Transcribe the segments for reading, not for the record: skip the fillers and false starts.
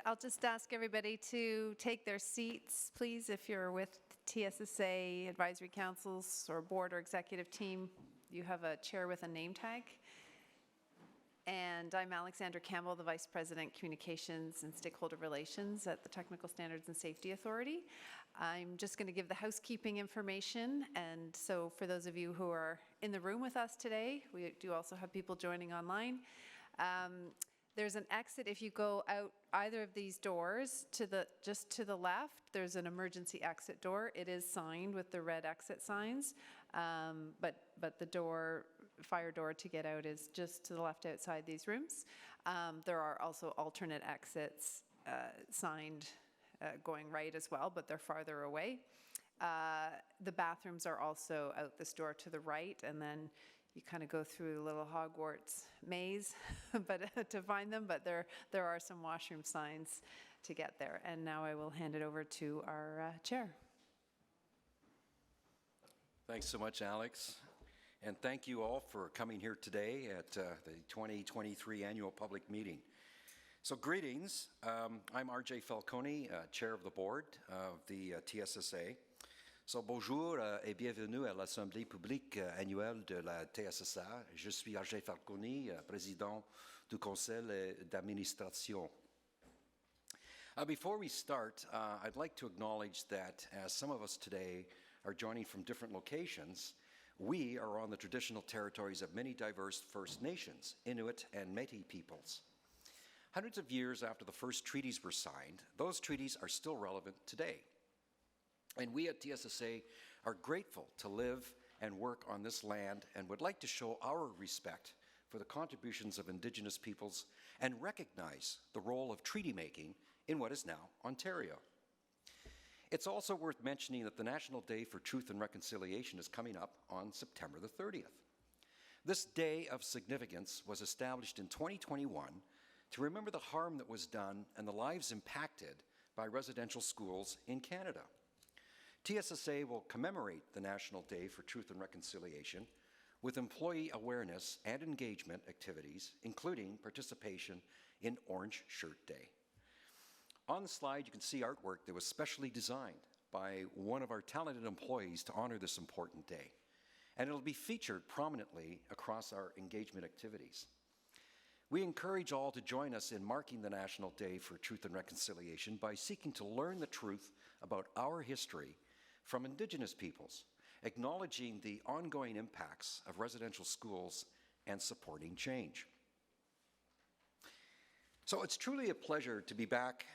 I'll just ask everybody to take their seats, please. If you're with TSSA advisory councils or board or executive team, you have a chair with a name tag. And I'm Alexandra Campbell, the Vice President, Communications and Stakeholder Relations at the Technical Standards and Safety Authority. I'm just going to give the housekeeping information. And so for those of you who are in the room with us today, we do also have people joining online. There's an exit if you go out either of these doors just to the left. There's an emergency exit door. It is signed with the red exit signs, but the fire door to get out is just to the left outside these rooms. There are also alternate exits signed going right as well, but they're farther away. The bathrooms are also out this door to the right, and then you kind of go through a little Hogwarts maze but to find them, but there are some washroom signs to get there. And now I will hand it over to our chair. Thanks so much, Alex. And thank you all for coming here today at the 2023 annual public meeting. So greetings, I'm RJ Falcone, chair of the board of the TSSA. So bonjour et bienvenue à l'Assemblée publique annuelle de la TSSA. Je suis RJ Falcone, président du conseil d'administration. Before we start, I'd like to acknowledge that as some of us today are joining from different locations, we are on the traditional territories of many diverse First Nations, Inuit and Métis peoples. Hundreds of years after the first treaties were signed, those treaties are still relevant today. And we at TSSA are grateful to live and work on this land and would like to show our respect for the contributions of Indigenous peoples and recognize the role of treaty making in what is now Ontario. It's also worth mentioning that the National Day for Truth and Reconciliation is coming up on September the 30th. This day of significance was established in 2021 to remember the harm that was done and the lives impacted by residential schools in Canada. TSSA will commemorate the National Day for Truth and Reconciliation with employee awareness and engagement activities, including participation in Orange Shirt Day. On the slide, you can see artwork that was specially designed by one of our talented employees to honor this important day. And it'll be featured prominently across our engagement activities. We encourage all to join us in marking the National Day for Truth and Reconciliation by seeking to learn the truth about our history from Indigenous peoples, acknowledging the ongoing impacts of residential schools and supporting change. So it's truly a pleasure to be back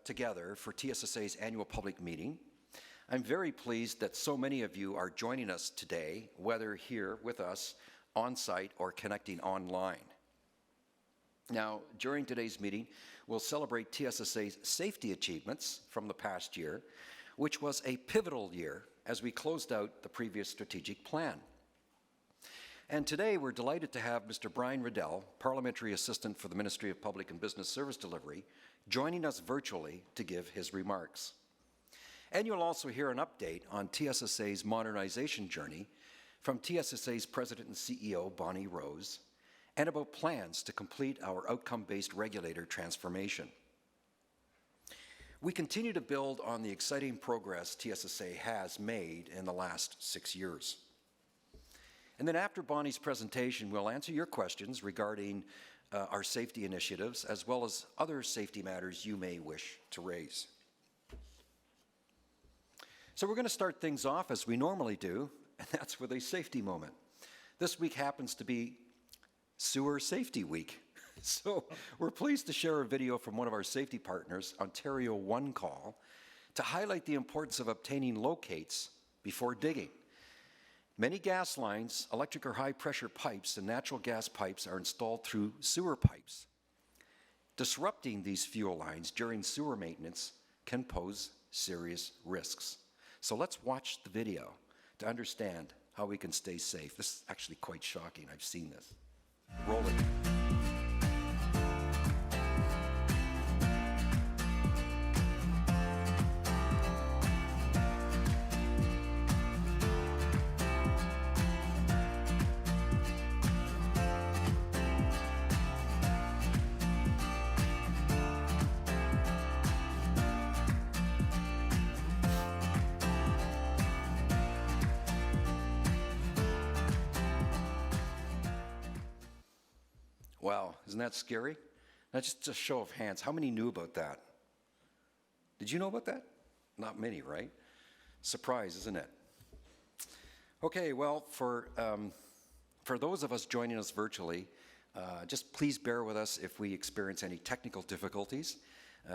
together for TSSA's annual public meeting. I'm very pleased that so many of you are joining us today, whether here with us on site or connecting online. Now, during today's meeting, we'll celebrate TSSA's safety achievements from the past year, which was a pivotal year as we closed out the previous strategic plan. And today we're delighted to have Mr. Brian Riddell, Parliamentary Assistant for the Ministry of Public and Business Service Delivery, joining us virtually to give his remarks. And you'll also hear an update on TSSA's modernization journey from TSSA's President and CEO, Bonnie Rose, and about plans to complete our outcome-based regulator transformation. We continue to build on the exciting progress TSSA has made in the last 6 years. And then after Bonnie's presentation, we'll answer your questions regarding our safety initiatives, as well as other safety matters you may wish to raise. So we're going to start things off as we normally do, and that's with a safety moment. This week happens to be Sewer Safety Week. So we're pleased to share a video from one of our safety partners, Ontario One Call, to highlight the importance of obtaining locates before digging. Many gas lines, electric or high-pressure pipes, and natural gas pipes are installed through sewer pipes. Disrupting these fuel lines during sewer maintenance can pose serious risks. So let's watch the video to understand how we can stay safe. This is actually quite shocking. I've seen this. Roll it. Wow, isn't that scary? Now, just a show of hands, how many knew about that? Did you know about that? Not many, right? Surprise, isn't it? Okay, well, for those of us joining us virtually, just please bear with us if we experience any technical difficulties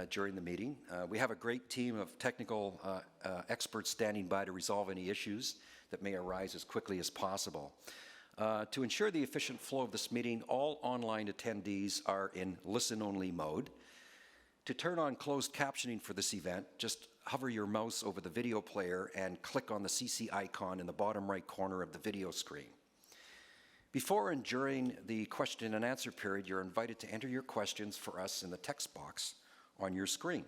during the meeting. We have a great team of technical experts standing by to resolve any issues that may arise as quickly as possible. To ensure the efficient flow of this meeting, all online attendees are in listen-only mode. To turn on closed captioning for this event, just hover your mouse over the video player and click on the CC icon in the bottom right corner of the video screen. Before and during the question and answer period, you're invited to enter your questions for us in the text box on your screen.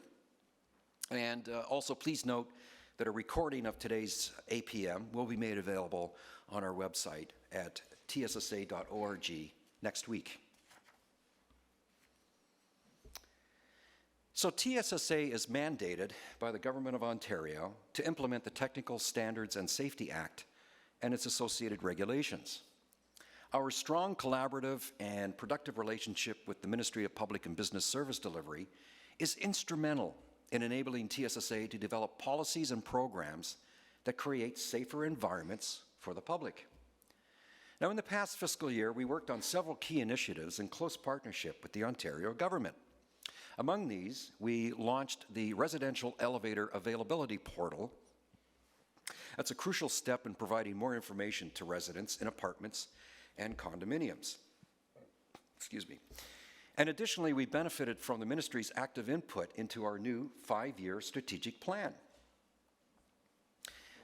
And also please note that a recording of today's APM will be made available on our website at tssa.org next week. So TSSA is mandated by the Government of Ontario to implement the Technical Standards and Safety Act and its associated regulations. Our strong collaborative and productive relationship with the Ministry of Public and Business Service Delivery is instrumental in enabling TSSA to develop policies and programs that create safer environments for the public. Now, in the past fiscal year, we worked on several key initiatives in close partnership with the Ontario government. Among these, we launched the Residential Elevator Availability Portal. That's a crucial step in providing more information to residents in apartments and condominiums. Excuse me. And additionally, we benefited from the ministry's active input into our new 5-year strategic plan.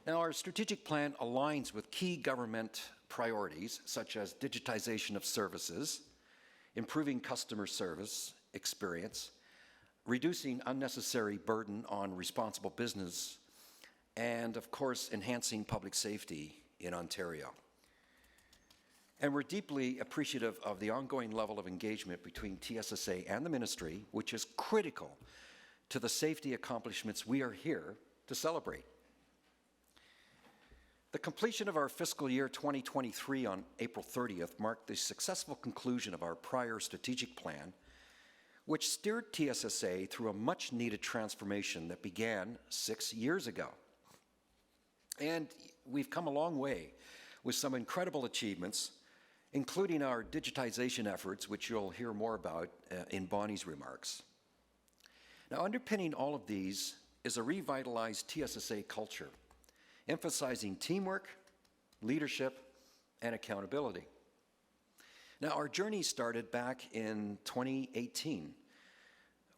Now, our strategic plan aligns with key government priorities such as digitization of services, improving customer service experience, reducing unnecessary burden on responsible business, and of course, enhancing public safety in Ontario. And we're deeply appreciative of the ongoing level of engagement between TSSA and the ministry, which is critical to the safety accomplishments we are here to celebrate. The completion of our fiscal year 2023 on April 30th marked the successful conclusion of our prior strategic plan, which steered TSSA through a much-needed transformation that began 6 years ago. And we've come a long way with some incredible achievements, including our digitization efforts, which you'll hear more about in Bonnie's remarks. Now, underpinning all of these is a revitalized TSSA culture, emphasizing teamwork, leadership, and accountability. Now, our journey started back in 2018,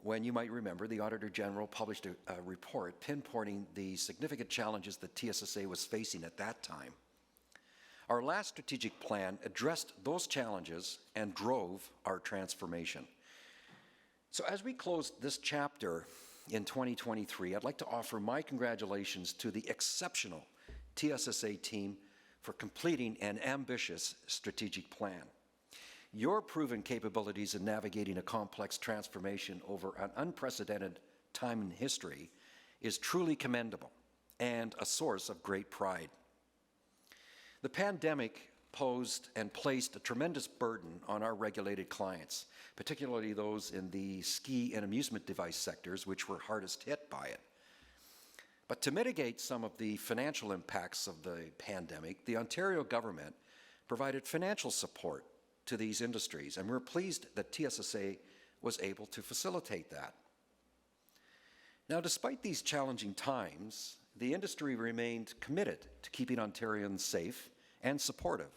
when you might remember the Auditor General published a report pinpointing the significant challenges that TSSA was facing at that time. Our last strategic plan addressed those challenges and drove our transformation. So as we close this chapter in 2023, I'd like to offer my congratulations to the exceptional TSSA team for completing an ambitious strategic plan. Your proven capabilities in navigating a complex transformation over an unprecedented time in history is truly commendable and a source of great pride. The pandemic posed and placed a tremendous burden on our regulated clients, particularly those in the ski and amusement device sectors, which were hardest hit by it. But to mitigate some of the financial impacts of the pandemic, the Ontario government provided financial support to these industries, and we're pleased that TSSA was able to facilitate that. Now, despite these challenging times, the industry remained committed to keeping Ontarians safe and supportive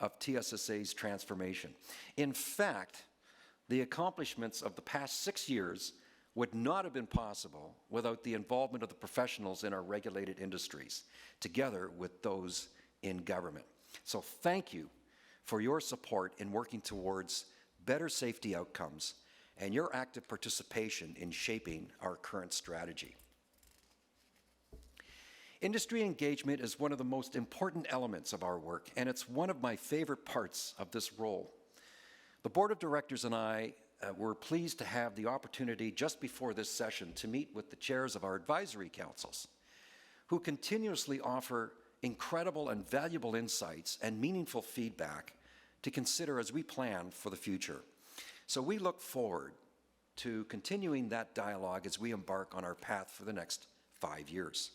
of TSSA's transformation. In fact, the accomplishments of the past 6 years would not have been possible without the involvement of the professionals in our regulated industries, together with those in government. So thank you for your support in working towards better safety outcomes and your active participation in shaping our current strategy. Industry engagement is one of the most important elements of our work, and it's one of my favorite parts of this role. The Board of Directors and I were pleased to have the opportunity just before this session to meet with the chairs of our advisory councils, who continuously offer incredible and valuable insights and meaningful feedback to consider as we plan for the future. So we look forward to continuing that dialogue as we embark on our path for the next 5 years.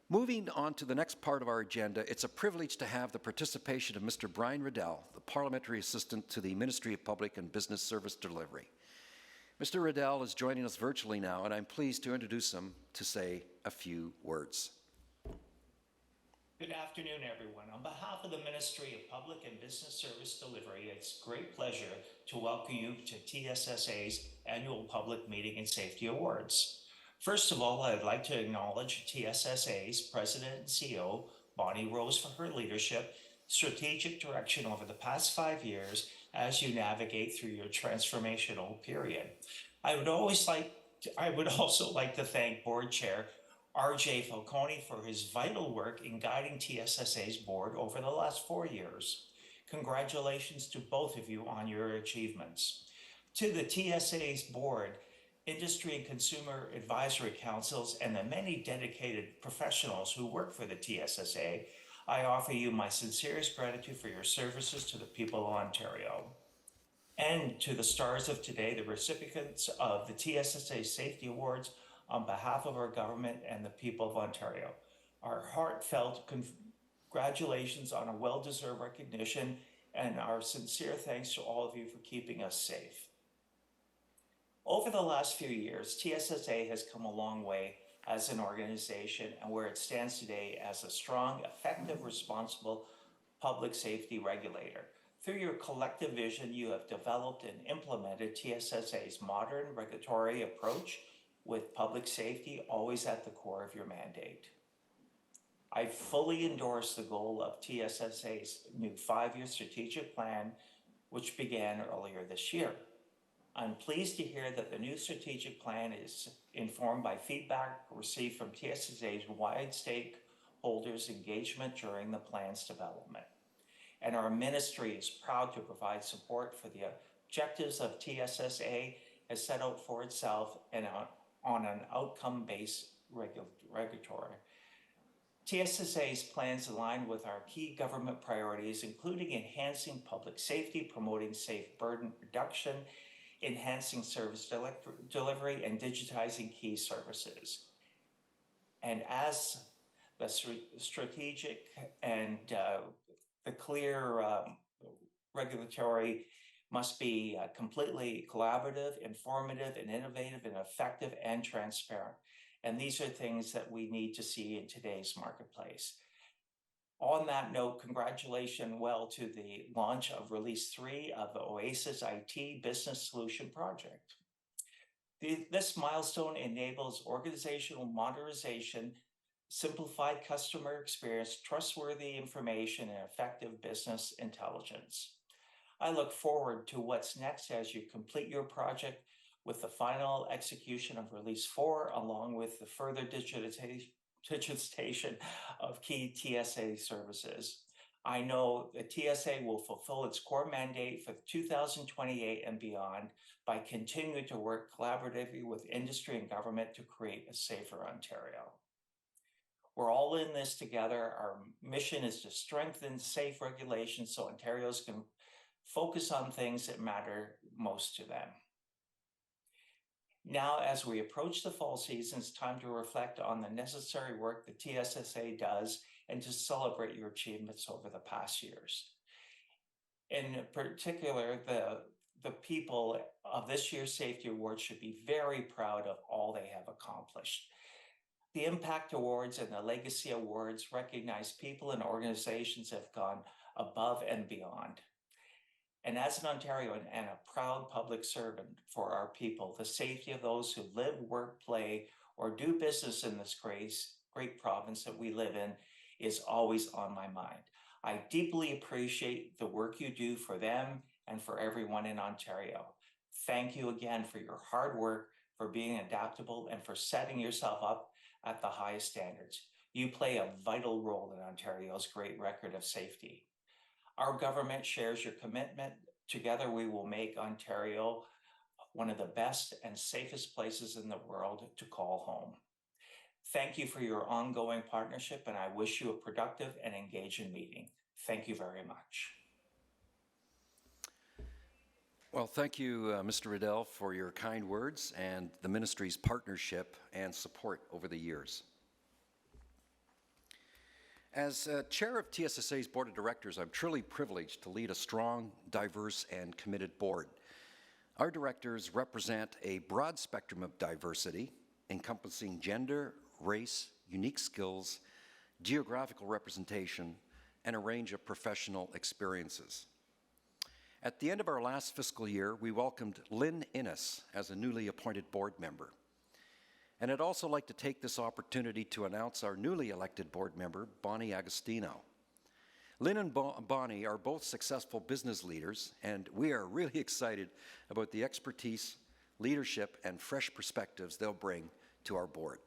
Moving on to the next part of our agenda, it's a privilege to have the participation of Mr. Brian Riddell, the Parliamentary Assistant to the Ministry of Public and Business Service Delivery. Mr. Riddell is joining us virtually now, and I'm pleased to introduce him to say a few words. Good afternoon, everyone. On behalf of the Ministry of Public and Business Service Delivery, it's a great pleasure to welcome you to TSSA's Annual Public Meeting and Safety Awards. First of all, I'd like to acknowledge TSSA's President and CEO, Bonnie Rose, for her leadership, strategic direction over the past 5 years as you navigate through your transformational period. I would also like to thank Board Chair RJ Falcone for his vital work in guiding TSSA's board over the last 4 years. Congratulations to both of you on your achievements. To the TSA's board, industry and consumer advisory councils, and the many dedicated professionals who work for the TSSA, I offer you my sincerest gratitude for your services to the people of Ontario. And to the stars of today, the recipients of the TSSA Safety Awards, on behalf of our government and the people of Ontario, our heartfelt congratulations on a well-deserved recognition, and our sincere thanks to all of you for keeping us safe. Over the last few years, TSSA has come a long way as an organization and where it stands today as a strong, effective, responsible public safety regulator. Through your collective vision, you have developed and implemented TSSA's modern regulatory approach with public safety always at the core of your mandate. I fully endorse the goal of TSSA's new 5-year strategic plan, which began earlier this year. I'm pleased to hear that the new strategic plan is informed by feedback received from TSSA's wide stakeholders' engagement during the plan's development. And our ministry is proud to provide support for the objectives of TSSA as set out for itself and on an outcome-based regulatory. TSSA's plans align with our key government priorities, including enhancing public safety, promoting safe burden reduction, enhancing service delivery, and digitizing key services. And as the strategic and the clear regulatory must be completely collaborative, informative, and innovative, and effective and transparent. And these are things that we need to see in today's marketplace. On that note, congratulations to the launch of Release 3 of the OASIS IT Business Solution Project. This milestone enables organizational modernization, simplified customer experience, trustworthy information, and effective business intelligence. I look forward to what's next as you complete your project with the final execution of Release 4, along with the further digitization of key TSA services. I know the TSA will fulfill its core mandate for 2028 and beyond by continuing to work collaboratively with industry and government to create a safer Ontario. We're all in this together. Our mission is to strengthen safe regulations so Ontarians can focus on things that matter most to them. Now, as we approach the fall season, it's time to reflect on the necessary work the TSSA does and to celebrate your achievements over the past years. In particular, the people of this year's Safety Awards should be very proud of all they have accomplished. The Impact Awards and the Legacy Awards recognize people and organizations that have gone above and beyond. And as an Ontarian and a proud public servant for our people, the safety of those who live, work, play, or do business in this great province that we live in is always on my mind. I deeply appreciate the work you do for them and for everyone in Ontario. Thank you again for your hard work, for being adaptable, and for setting yourself up at the highest standards. You play a vital role in Ontario's great record of safety. Our government shares your commitment. Together, we will make Ontario one of the best and safest places in the world to call home. Thank you for your ongoing partnership, and I wish you a productive and engaging meeting. Thank you very much. Well, thank you, Mr. Riddell, for your kind words and the ministry's partnership and support over the years. As chair of TSSA's Board of Directors, I'm truly privileged to lead a strong, diverse, and committed board. Our directors represent a broad spectrum of diversity, encompassing gender, race, unique skills, geographical representation, and a range of professional experiences. At the end of our last fiscal year, we welcomed Lynn Innes as a newly appointed board member. And I'd also like to take this opportunity to announce our newly elected board member, Bonnie Agostino. Lynn and Bonnie are both successful business leaders, and we are really excited about the expertise, leadership, and fresh perspectives they'll bring to our board.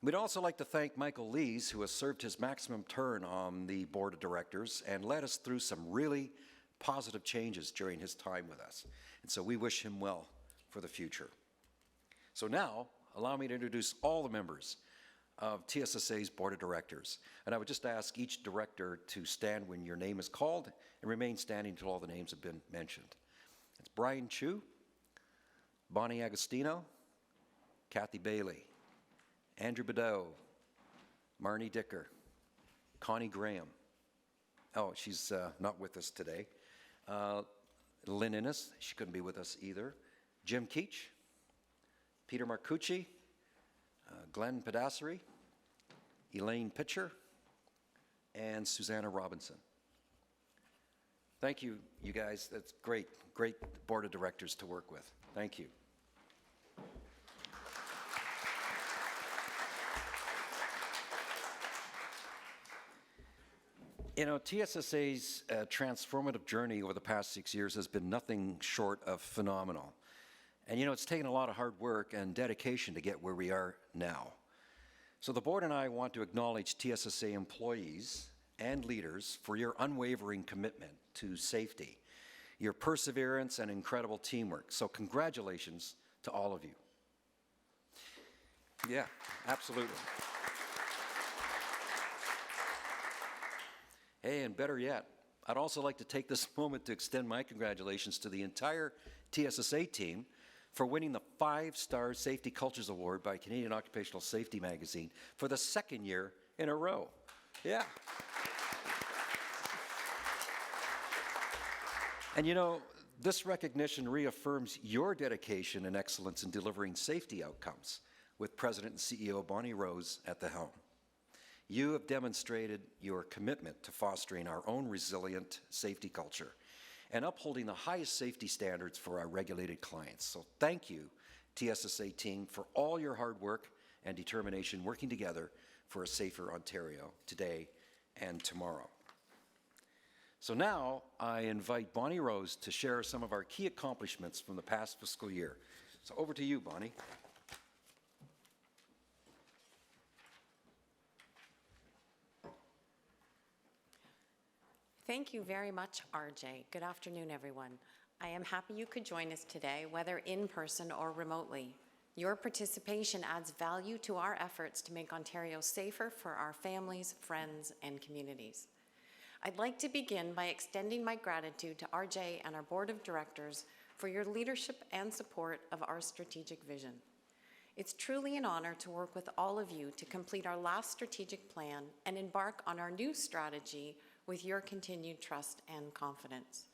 We'd also like to thank Michael Lees, who has served his maximum term on the board of directors and led us through some really positive changes during his time with us. And so we wish him well for the future. So now, allow me to introduce all the members of TSSA's Board of Directors. And I would just ask each director to stand when your name is called and remain standing until all the names have been mentioned. It's Brian Chu, Bonnie Agostino, Kathy Bailey, Andrew Beddoe, Marnie Dicker, Connie Graham. Oh, she's not with us today. Lynn Innes, she couldn't be with us either. Jim Keach, Peter Marcucci, Glenn Pedassery, Elaine Pitcher, and Susanna Robinson. Thank you, you guys. That's great board of directors to work with. Thank you. You know, TSSA's transformative journey over the past 6 years has been nothing short of phenomenal. And you know, it's taken a lot of hard work and dedication to get where we are now. So the board and I want to acknowledge TSSA employees and leaders for your unwavering commitment to safety, your perseverance and incredible teamwork. So congratulations to all of you. Yeah, absolutely. Hey, and better yet, I'd also like to take this moment to extend my congratulations to the entire TSSA team for winning the 5-Star Safety Cultures Award by Canadian Occupational Safety Magazine for the 2nd year in a row. Yeah. And you know, this recognition reaffirms your dedication and excellence in delivering safety outcomes with President and CEO Bonnie Rose at the helm. You have demonstrated your commitment to fostering our own resilient safety culture and upholding the highest safety standards for our regulated clients. So thank you, TSSA team, for all your hard work and determination working together for a safer Ontario today and tomorrow. So now I invite Bonnie Rose to share some of our key accomplishments from the past fiscal year. So over to you, Bonnie. Thank you very much, RJ. Good afternoon, everyone. I am happy you could join us today, whether in person or remotely. Your participation adds value to our efforts to make Ontario safer for our families, friends, and communities. I'd like to begin by extending my gratitude to RJ and our Board of Directors for your leadership and support of our strategic vision. It's truly an honor to work with all of you to complete our last strategic plan and embark on our new strategy with your continued trust and confidence.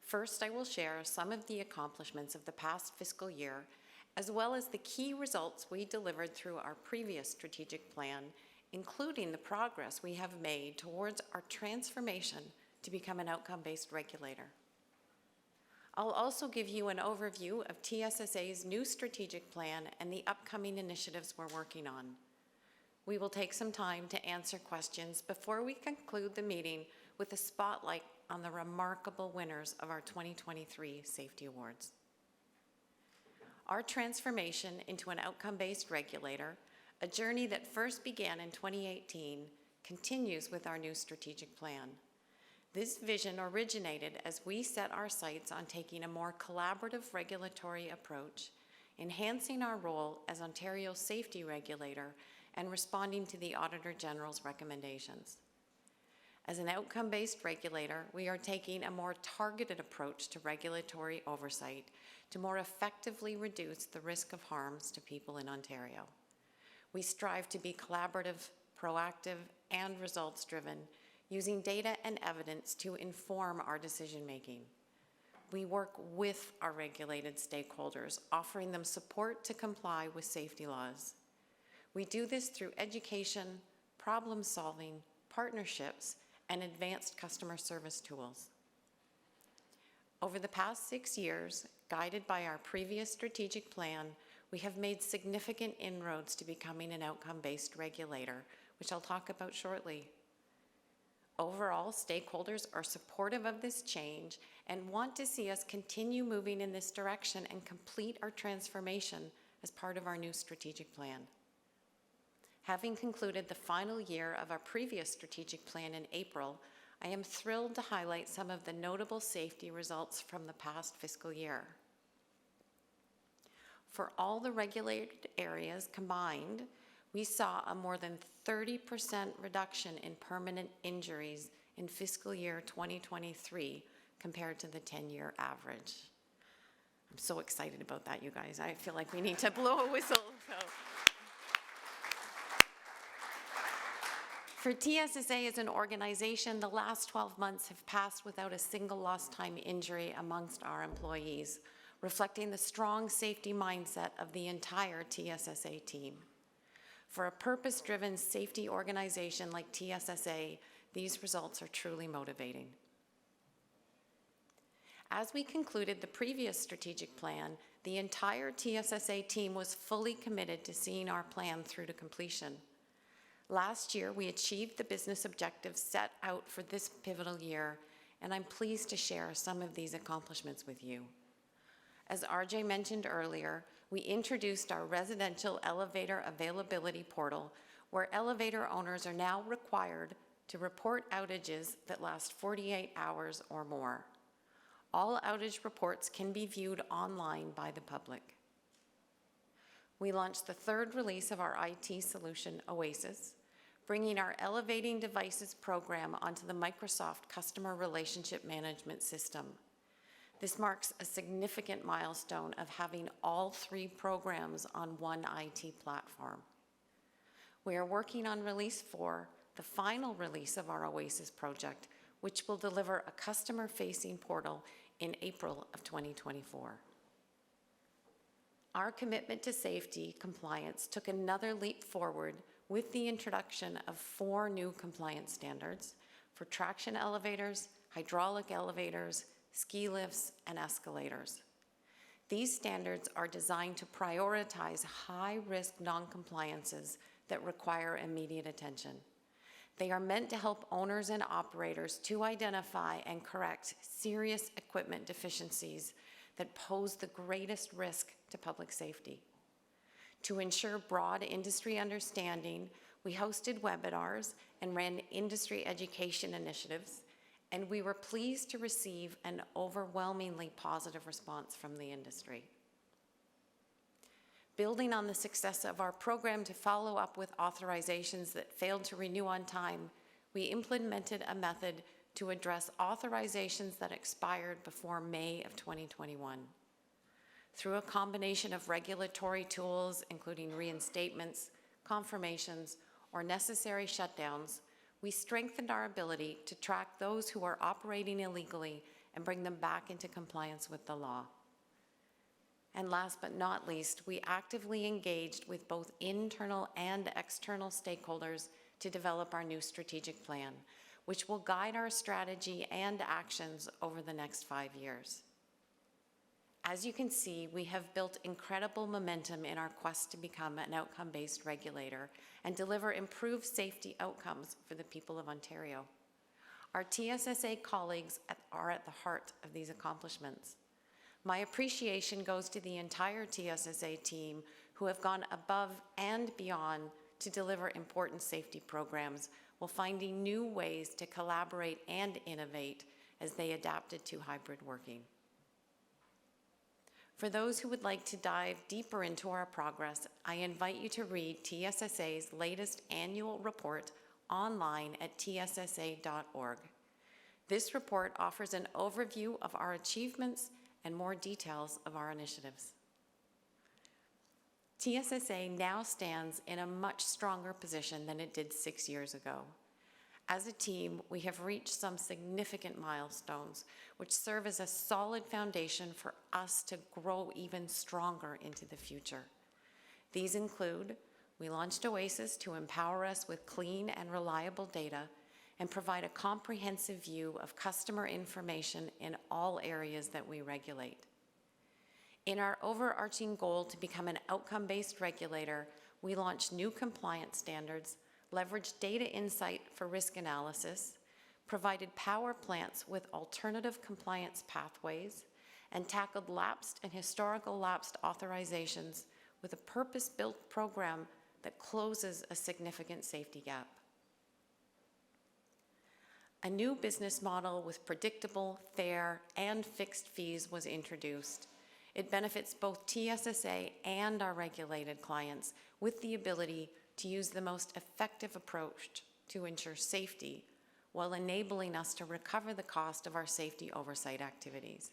First, I will share some of the accomplishments of the past fiscal year, as well as the key results we delivered through our previous strategic plan, including the progress we have made towards our transformation to become an outcome-based regulator. I'll also give you an overview of TSSA's new strategic plan and the upcoming initiatives we're working on. We will take some time to answer questions before we conclude the meeting with a spotlight on the remarkable winners of our 2023 Safety Awards. Our transformation into an outcome-based regulator, a journey that first began in 2018, continues with our new strategic plan. This vision originated as we set our sights on taking a more collaborative regulatory approach, enhancing our role as Ontario's safety regulator, and responding to the Auditor General's recommendations. As an outcome-based regulator, we are taking a more targeted approach to regulatory oversight to more effectively reduce the risk of harms to people in Ontario. We strive to be collaborative, proactive, and results-driven, using data and evidence to inform our decision-making. We work with our regulated stakeholders, offering them support to comply with safety laws. We do this through education, problem-solving, partnerships, and advanced customer service tools. Over the past 6 years, guided by our previous strategic plan, we have made significant inroads to becoming an outcome-based regulator, which I'll talk about shortly. Overall, stakeholders are supportive of this change and want to see us continue moving in this direction and complete our transformation as part of our new strategic plan. Having concluded the final year of our previous strategic plan in April, I am thrilled to highlight some of the notable safety results from the past fiscal year. For all the regulated areas combined, we saw a more than 30% reduction in permanent injuries in fiscal year 2023 compared to the 10-year average. I'm so excited about that, you guys. I feel like we need to blow a whistle. For TSSA as an organization, the last 12 months have passed without a single lost time injury amongst our employees, reflecting the strong safety mindset of the entire TSSA team. For a purpose-driven safety organization like TSSA, these results are truly motivating. As we concluded the previous strategic plan, the entire TSSA team was fully committed to seeing our plan through to completion. Last year, we achieved the business objectives set out for this pivotal year, and I'm pleased to share some of these accomplishments with you. As RJ mentioned earlier, we introduced our residential elevator availability portal, where elevator owners are now required to report outages that last 48 hours or more. All outage reports can be viewed online by the public. We launched the third release of our IT solution, Oasis, bringing our Elevating Devices program onto the Microsoft Customer Relationship Management System. This marks a significant milestone of having all 3 programs on one IT platform. We are working on Release 4, the final release of our Oasis project, which will deliver a customer-facing portal in April of 2024. Our commitment to safety compliance took another leap forward with the introduction of 4 new compliance standards for traction elevators, hydraulic elevators, ski lifts, and escalators. These standards are designed to prioritize high-risk non-compliances that require immediate attention. They are meant to help owners and operators to identify and correct serious equipment deficiencies that pose the greatest risk to public safety. To ensure broad industry understanding, we hosted webinars and ran industry education initiatives, and we were pleased to receive an overwhelmingly positive response from the industry. Building on the success of our program to follow up with authorizations that failed to renew on time, we implemented a method to address authorizations that expired before May of 2021. Through a combination of regulatory tools, including reinstatements, confirmations, or necessary shutdowns, we strengthened our ability to track those who are operating illegally and bring them back into compliance with the law. And last but not least, we actively engaged with both internal and external stakeholders to develop our new strategic plan, which will guide our strategy and actions over the next 5 years. As you can see, we have built incredible momentum in our quest to become an outcome-based regulator and deliver improved safety outcomes for the people of Ontario. Our TSSA colleagues are at the heart of these accomplishments. My appreciation goes to the entire TSSA team who have gone above and beyond to deliver important safety programs while finding new ways to collaborate and innovate as they adapted to hybrid working. For those who would like to dive deeper into our progress, I invite you to read TSSA's latest annual report online at tssa.org. This report offers an overview of our achievements and more details of our initiatives. TSSA now stands in a much stronger position than it did 6 years ago. As a team, we have reached some significant milestones, which serve as a solid foundation for us to grow even stronger into the future. These include, we launched OASIS to empower us with clean and reliable data and provide a comprehensive view of customer information in all areas that we regulate. In our overarching goal to become an outcome-based regulator, we launched new compliance standards, leveraged data insight for risk analysis, provided power plants with alternative compliance pathways, and tackled lapsed and historical lapsed authorizations with a purpose-built program that closes a significant safety gap. A new business model with predictable, fair, and fixed fees was introduced. It benefits both TSSA and our regulated clients with the ability to use the most effective approach to ensure safety while enabling us to recover the cost of our safety oversight activities.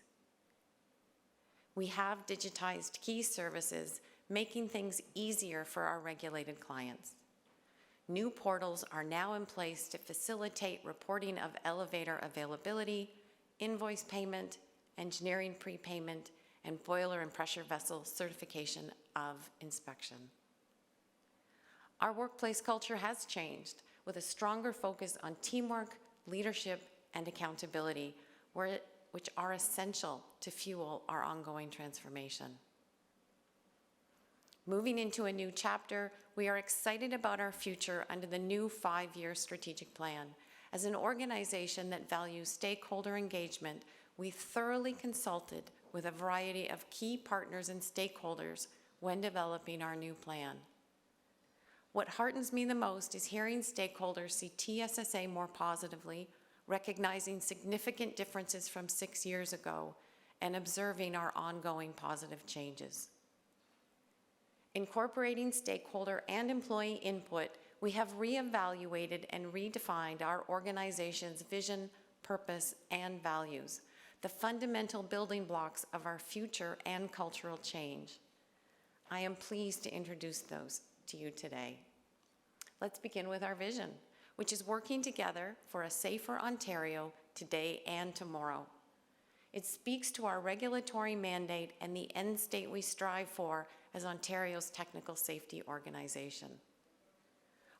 We have digitized key services, making things easier for our regulated clients. New portals are now in place to facilitate reporting of elevator availability, invoice payment, engineering prepayment, and boiler and pressure vessel certification of inspection. Our workplace culture has changed with a stronger focus on teamwork, leadership, and accountability, which are essential to fuel our ongoing transformation. Moving into a new chapter, we are excited about our future under the new 5-year strategic plan. As an organization that values stakeholder engagement, we thoroughly consulted with a variety of key partners and stakeholders when developing our new plan. What heartens me the most is hearing stakeholders see TSSA more positively, recognizing significant differences from 6 years ago, and observing our ongoing positive changes. Incorporating stakeholder and employee input, we have reevaluated and redefined our organization's vision, purpose, and values, the fundamental building blocks of our future and cultural change. I am pleased to introduce those to you today. Let's begin with our vision, which is working together for a safer Ontario today and tomorrow. It speaks to our regulatory mandate and the end state we strive for as Ontario's technical safety organization.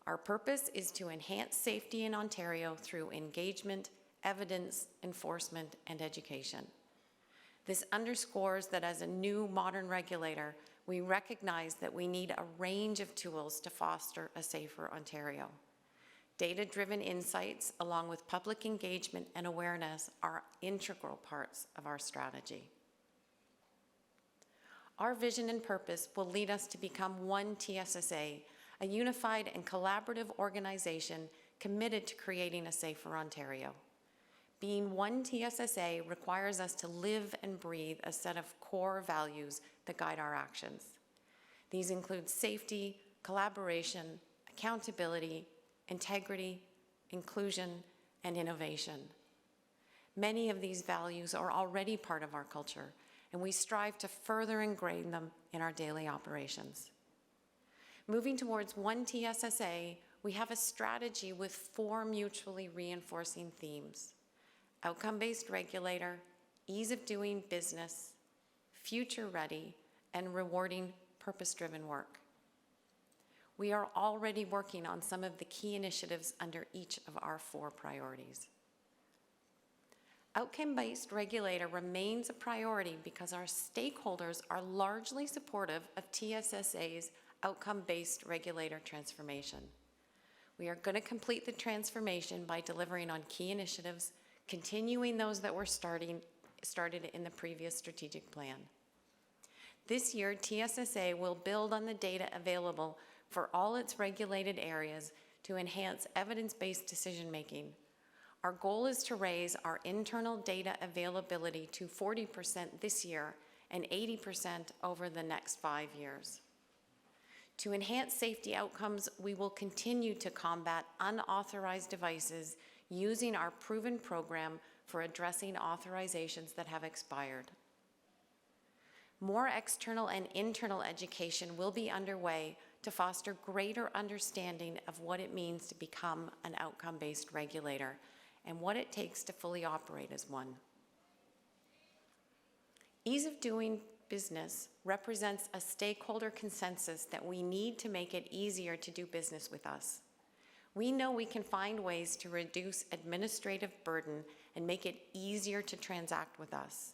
Our purpose is to enhance safety in Ontario through engagement, evidence, enforcement, and education. This underscores that as a new modern regulator, we recognize that we need a range of tools to foster a safer Ontario. Data-driven insights, along with public engagement and awareness, are integral parts of our strategy. Our vision and purpose will lead us to become one TSSA, a unified and collaborative organization committed to creating a safer Ontario. Being one TSSA requires us to live and breathe a set of core values that guide our actions. These include safety, collaboration, accountability, integrity, inclusion, and innovation. Many of these values are already part of our culture, and we strive to further ingrain them in our daily operations. Moving towards one TSSA, we have a strategy with 4 mutually reinforcing themes: outcome-based regulator, ease of doing business, future-ready, and rewarding purpose-driven work. We are already working on some of the key initiatives under each of our 4 priorities. Outcome-based regulator remains a priority because our stakeholders are largely supportive of TSSA's outcome-based regulator transformation. We are going to complete the transformation by delivering on key initiatives, continuing those that were started in the previous strategic plan. This year, TSSA will build on the data available for all its regulated areas to enhance evidence-based decision-making. Our goal is to raise our internal data availability to 40% this year and 80% over the next 5 years. To enhance safety outcomes, we will continue to combat unauthorized devices using our proven program for addressing authorizations that have expired. More external and internal education will be underway to foster greater understanding of what it means to become an outcome-based regulator and what it takes to fully operate as one. Ease of doing business represents a stakeholder consensus that we need to make it easier to do business with us. We know we can find ways to reduce administrative burden and make it easier to transact with us.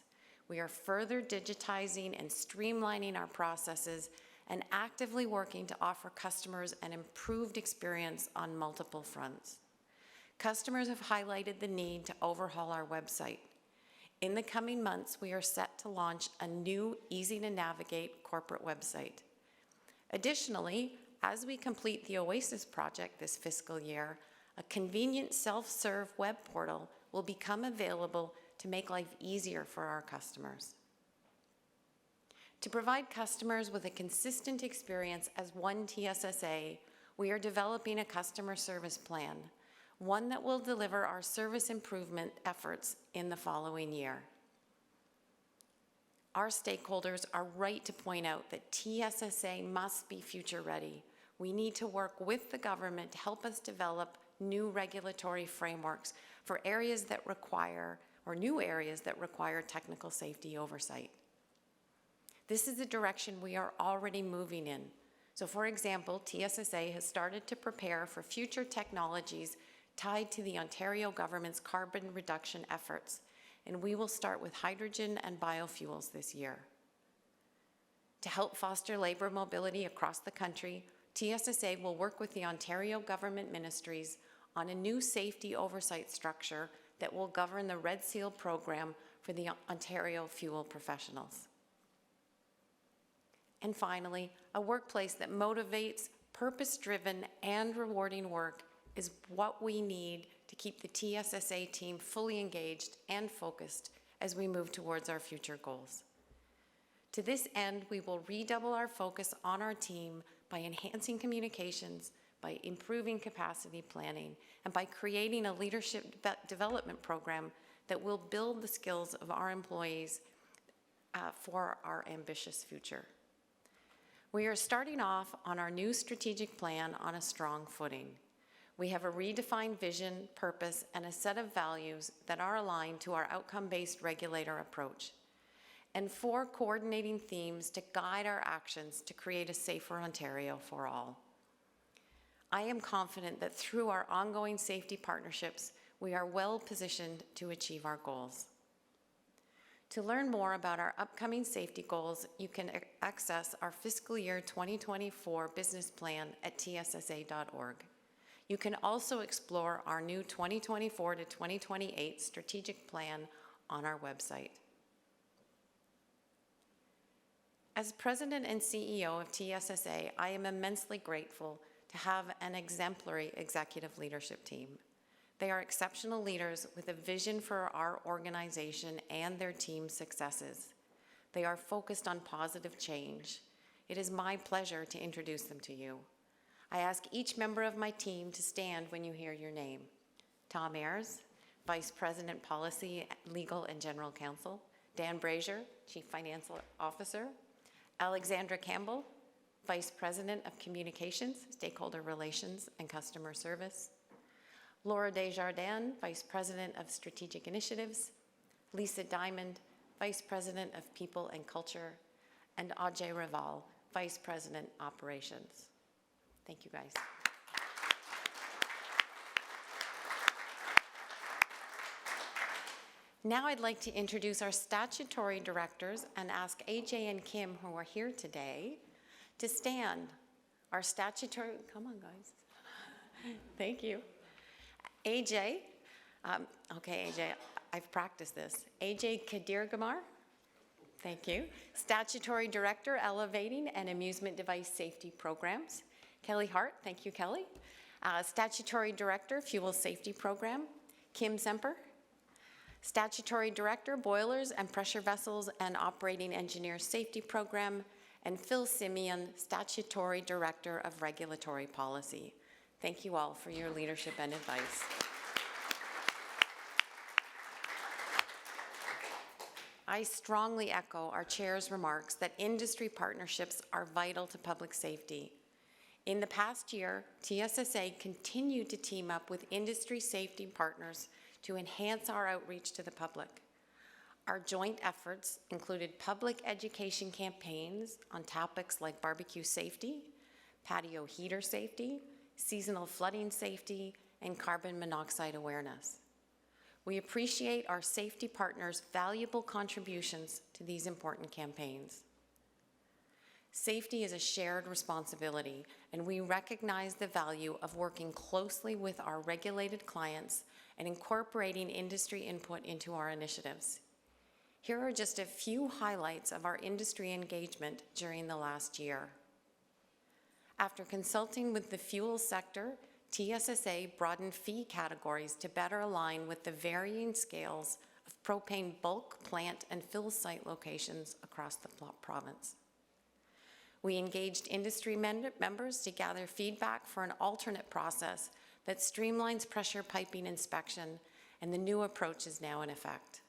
We are further digitizing and streamlining our processes and actively working to offer customers an improved experience on multiple fronts. Customers have highlighted the need to overhaul our website. In the coming months, we are set to launch a new, easy-to-navigate corporate website. Additionally, as we complete the Oasis project this fiscal year, a convenient self-serve web portal will become available to make life easier for our customers. To provide customers with a consistent experience as one TSSA, we are developing a customer service plan, one that will deliver our service improvement efforts in the following year. Our stakeholders are right to point out that TSSA must be future ready. We need to work with the government to help us develop new regulatory frameworks for areas that require, or new areas that require technical safety oversight. This is the direction we are already moving in. So for example, TSSA has started to prepare for future technologies tied to the Ontario government's carbon reduction efforts, and we will start with hydrogen and biofuels this year. To help foster labor mobility across the country, TSSA will work with the Ontario government ministries on a new safety oversight structure that will govern the Red Seal program for the Ontario fuel professionals. And finally, a workplace that motivates purpose-driven and rewarding work is what we need to keep the TSSA team fully engaged and focused as we move towards our future goals. To this end, we will redouble our focus on our team by enhancing communications, by improving capacity planning, and by creating a leadership development program that will build the skills of our employees for our ambitious future. We are starting off on our new strategic plan on a strong footing. We have a redefined vision, purpose, and a set of values that are aligned to our outcome-based regulator approach, and 4 coordinating themes to guide our actions to create a safer Ontario for all. I am confident that through our ongoing safety partnerships, we are well positioned to achieve our goals. To learn more about our upcoming safety goals, you can access our fiscal year 2024 business plan at tssa.org. You can also explore our new 2024 to 2028 strategic plan on our website. As President and CEO of TSSA, I am immensely grateful to have an exemplary executive leadership team. They are exceptional leaders with a vision for our organization and their team's successes. They are focused on positive change. It is my pleasure to introduce them to you. I ask each member of my team to stand when you hear your name. Tom Ayers, Vice President, Policy, Legal, and General Counsel. Dan Brazier, Chief Financial Officer. Alexandra Campbell, Vice President of Communications, Stakeholder Relations, and Customer Service. Laura Desjardins, Vice President of Strategic Initiatives. Lisa Diamond, Vice President of People and Culture. And Ajay Raval, Vice President, Operations. Thank you, guys. Now I'd like to introduce our statutory directors and ask AJ and Kim, who are here today, to stand. Our statutory, come on guys. Thank you. AJ, okay AJ, I've practiced this. AJ Kadirgamar, thank you. Statutory Director, Elevating and Amusement Device Safety Programs. Kelly Hart, thank you Kelly. Statutory Director, Fuel Safety Program. Kim Semper. Statutory Director, Boilers and Pressure Vessels and Operating Engineer Safety Program, and Phil Simeon, Statutory Director of Regulatory Policy. Thank you all for your leadership and advice. I strongly echo our chair's remarks that industry partnerships are vital to public safety. In the past year, TSSA continued to team up with industry safety partners to enhance our outreach to the public. Our joint efforts included public education campaigns on topics like barbecue safety, patio heater safety, seasonal flooding safety, and carbon monoxide awareness. We appreciate our safety partners' valuable contributions to these important campaigns. Safety is a shared responsibility, and we recognize the value of working closely with our regulated clients and incorporating industry input into our initiatives. Here are just a few highlights of our industry engagement during the last year. After consulting with the fuel sector, TSSA broadened fee categories to better align with the varying scales of propane bulk, plant, and fill site locations across the province. We engaged industry members to gather feedback for an alternate process that streamlines pressure piping inspection, and the new approach is now in effect.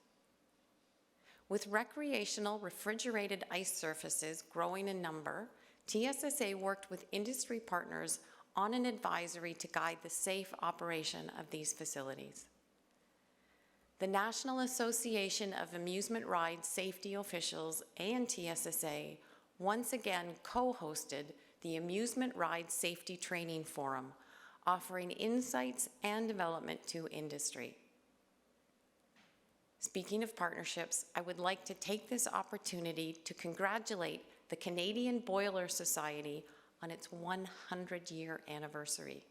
With recreational refrigerated ice surfaces growing in number, TSSA worked with industry partners on an advisory to guide the safe operation of these facilities. The National Association of Amusement Ride Safety Officials and TSSA once again co-hosted the Amusement Ride Safety Training Forum, offering insights and development to industry. Speaking of partnerships, I would like to take this opportunity to congratulate the Canadian Boiler Society on its 100-year anniversary.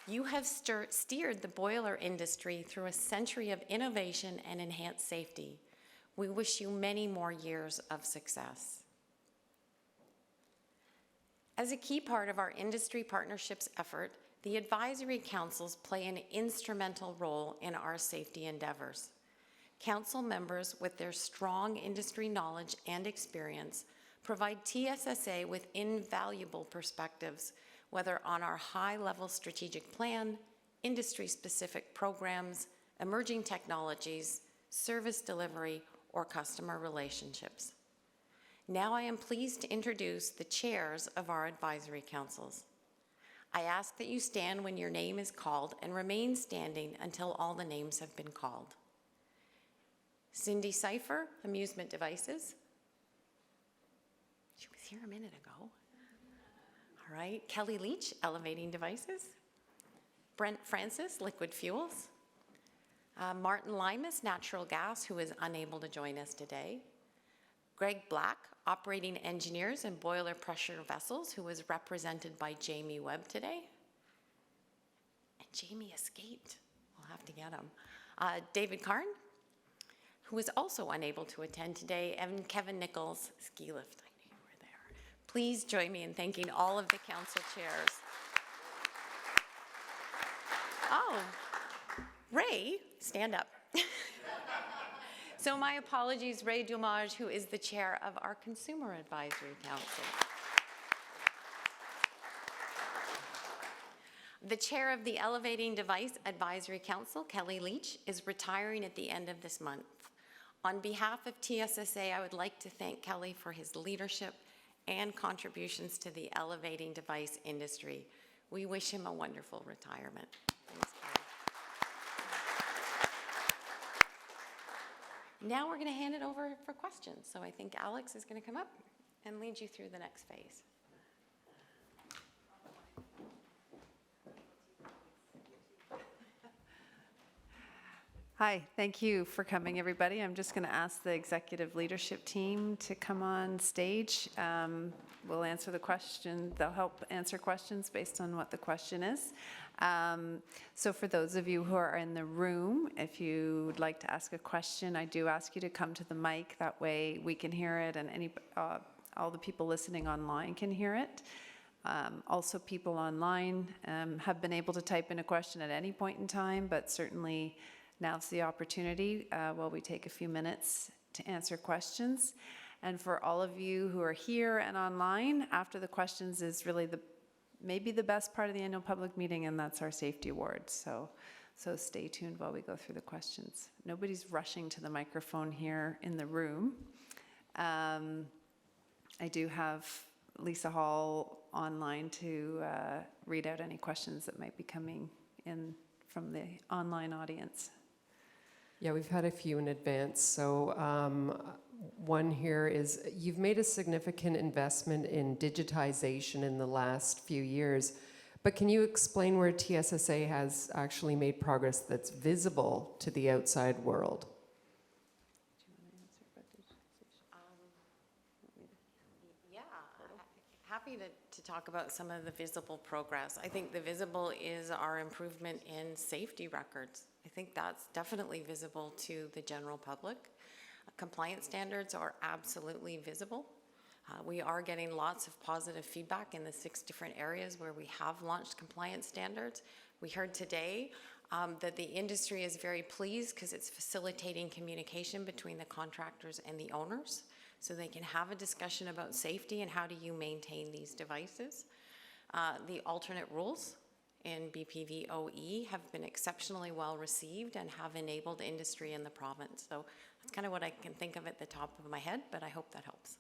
You have steered the boiler industry through a century of innovation and enhanced safety. We wish you many more years of success. As a key part of our industry partnerships effort, the advisory councils play an instrumental role in our safety endeavors. Council members with their strong industry knowledge and experience provide TSSA with invaluable perspectives, whether on our high-level strategic plan, industry-specific programs, emerging technologies, service delivery, or customer relationships. Now I am pleased to introduce the chairs of our advisory councils. I ask that you stand when your name is called and remain standing until all the names have been called. Cindy Seifer, Amusement Devices. She was here a minute ago. All right, Kelly Leach, Elevating Devices. Brent Francis, Liquid Fuels. Martin Limas, Natural Gas, who is unable to join us today. Greg Black, Operating Engineers and Boiler Pressure Vessels, who is represented by Jamie Webb today. And Jamie escaped. We'll have to get him. David Karn, who is also unable to attend today, and Kevin Nichols, Ski Lift. I knew you were there. Please join me in thanking all of the council chairs. Oh, Ray, stand up. So my apologies, Ray Dumage, who is the chair of our Consumer Advisory Council. The chair of the Elevating Device Advisory Council, Kelly Leach, is retiring at the end of this month. On behalf of TSSA, I would like to thank Kelly for his leadership and contributions to the elevating device industry. We wish him a wonderful retirement. Thanks, Kelly. Now we're going to hand it over for questions. So I think Alex is going to come up and lead you through the next phase. Hi, thank you for coming, everybody. I'm just going to ask the executive leadership team to come on stage. We'll answer the question. They'll help answer questions based on what the question is. So for those of you who are in the room, if you would like to ask a question, I do ask you to come to the mic. That way we can hear it, and all the people listening online can hear it. Also, people online have been able to type in a question at any point in time, but certainly now's the opportunity while we take a few minutes to answer questions. And for all of you who are here and online, after the questions is really maybe the best part of the annual public meeting, and that's our safety awards. So stay tuned while we go through the questions. Nobody's rushing to the microphone here in the room. I do have Lisa Hall online to read out any questions that might be coming in from the online audience. Yeah, we've had a few in advance. So one here is, you've made a significant investment in digitization in the last few years, but can you explain where TSSA has actually made progress that's visible to the outside world? Yeah, happy to talk about some of the visible progress. I think the visible is our improvement in safety records. I think that's definitely visible to the general public. Compliance standards are absolutely visible. We are getting lots of positive feedback in the 6 different areas where we have launched compliance standards. We heard today that the industry is very pleased because it's facilitating communication between the contractors and the owners, so they can have a discussion about safety and how do you maintain these devices. The alternate rules in BPVOE have been exceptionally well received and have enabled industry in the province. So that's kind of what I can think of at the top of my head, but I hope that helps.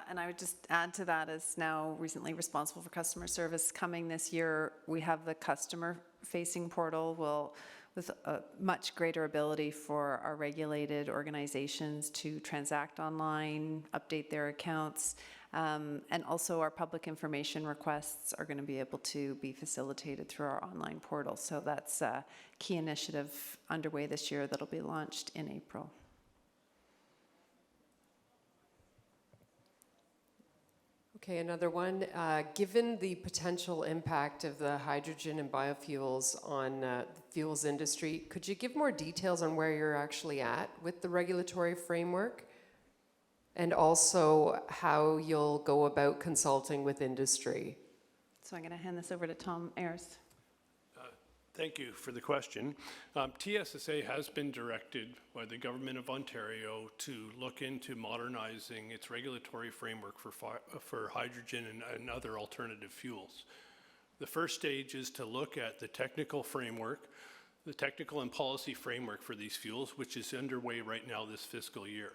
And I would just add to that, as now recently responsible for customer service, coming this year, we have the customer-facing portal with a much greater ability for our regulated organizations to transact online, update their accounts, and also our public information requests are going to be able to be facilitated through our online portal. So that's a key initiative underway this year that'll be launched in April. Okay, another one. Given the potential impact of the hydrogen and biofuels on the fuels industry, could you give more details on where you're actually at with the regulatory framework? And also how you'll go about consulting with industry? So I'm going to hand this over to Tom Ayers. Thank you for the question. TSSA has been directed by the Government of Ontario to look into modernizing its regulatory framework for hydrogen and other alternative fuels. The first stage is to look at the technical framework, the technical and policy framework for these fuels, which is underway right now this fiscal year.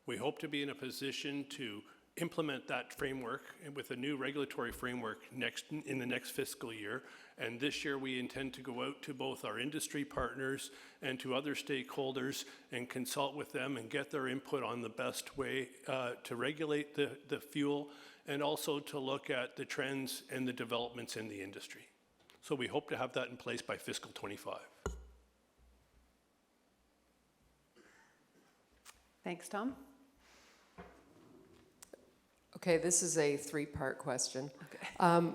We hope to be in a position to implement that framework with a new regulatory framework in the next fiscal year. And this year we intend to go out to both our industry partners and to other stakeholders and consult with them and get their input on the best way to regulate the fuel, and also to look at the trends and the developments in the industry. So we hope to have that in place by fiscal 25. Thanks, Tom. Okay, this is a 3-part question. Okay.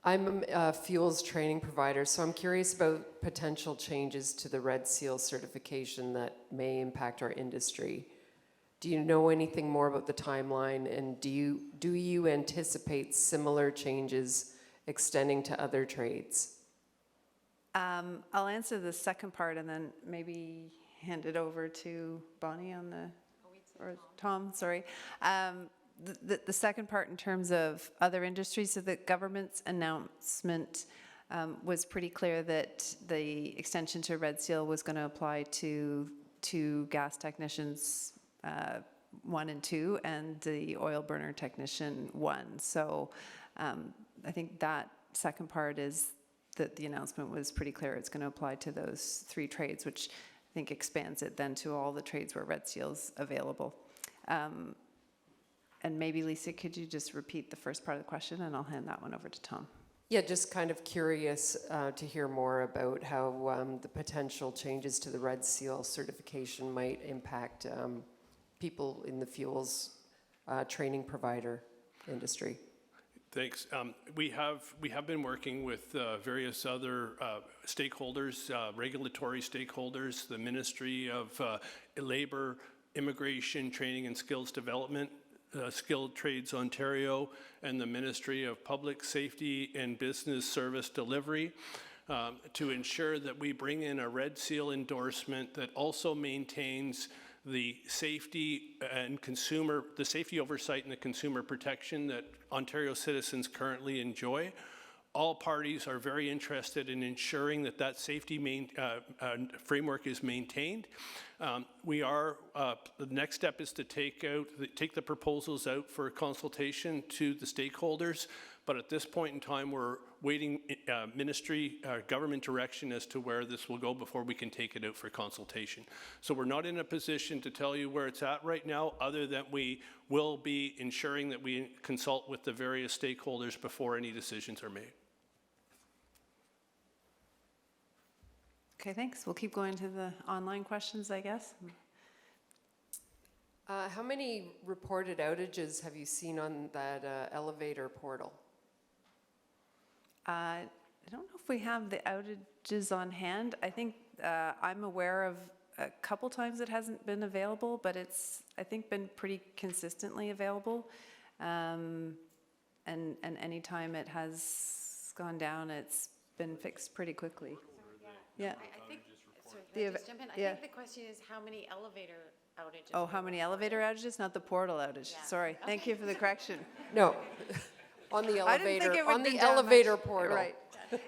I'm a fuels training provider, so I'm curious about potential changes to the Red Seal certification that may impact our industry. Do you know anything more about the timeline, and do you anticipate similar changes extending to other trades? I'll answer the second part and then maybe hand it over to Bonnie on the, or Tom, sorry. The second part in terms of other industries, so the government's announcement was pretty clear that the extension to Red Seal was going to apply to gas technicians 1 and 2 and the oil burner technician 1. So I think that second part is that the announcement was pretty clear. It's going to apply to those 3 trades, which I think expands it then to all the trades where Red Seal's available. And maybe, Lisa, could you just repeat the first part of the question, and I'll hand that one over to Tom. Yeah, just kind of curious to hear more about how the potential changes to the Red Seal certification might impact people in the fuels training provider industry. Thanks. We have been working with various other stakeholders, regulatory stakeholders, the Ministry of Labour, Immigration, Training and Skills Development, Skilled Trades Ontario, and the Ministry of Public Safety and Business Service Delivery. to ensure that we bring in a red seal endorsement that also maintains the safety and the safety oversight and the consumer protection that Ontario citizens currently enjoy. All parties are very interested in ensuring that that safety framework is maintained. The next step is to take the proposals out for consultation to the stakeholders. But at this point in time, we're waiting government direction as to where this will go before we can take it out for consultation. So we're not in a position to tell you where it's at right now, other than we will be ensuring that we consult with the various stakeholders before any decisions are made. Okay, thanks. We'll keep going to the online questions, I guess. How many reported outages have you seen on that elevator portal? I don't know if we have the outages on hand. I think I'm aware of a couple times it hasn't been available, but it's, I think, been pretty consistently available. And any time it has gone down, it's been fixed pretty quickly. Yeah. I think, sorry, The can I ev- just jump in? I yeah. think the question is how many elevator outages? Oh, were how many reported? elevator outages? Not the portal outage. Yeah. Sorry. Thank you for the correction. No, on the I didn't think elevator, it would on be the down elevator much. portal. Right.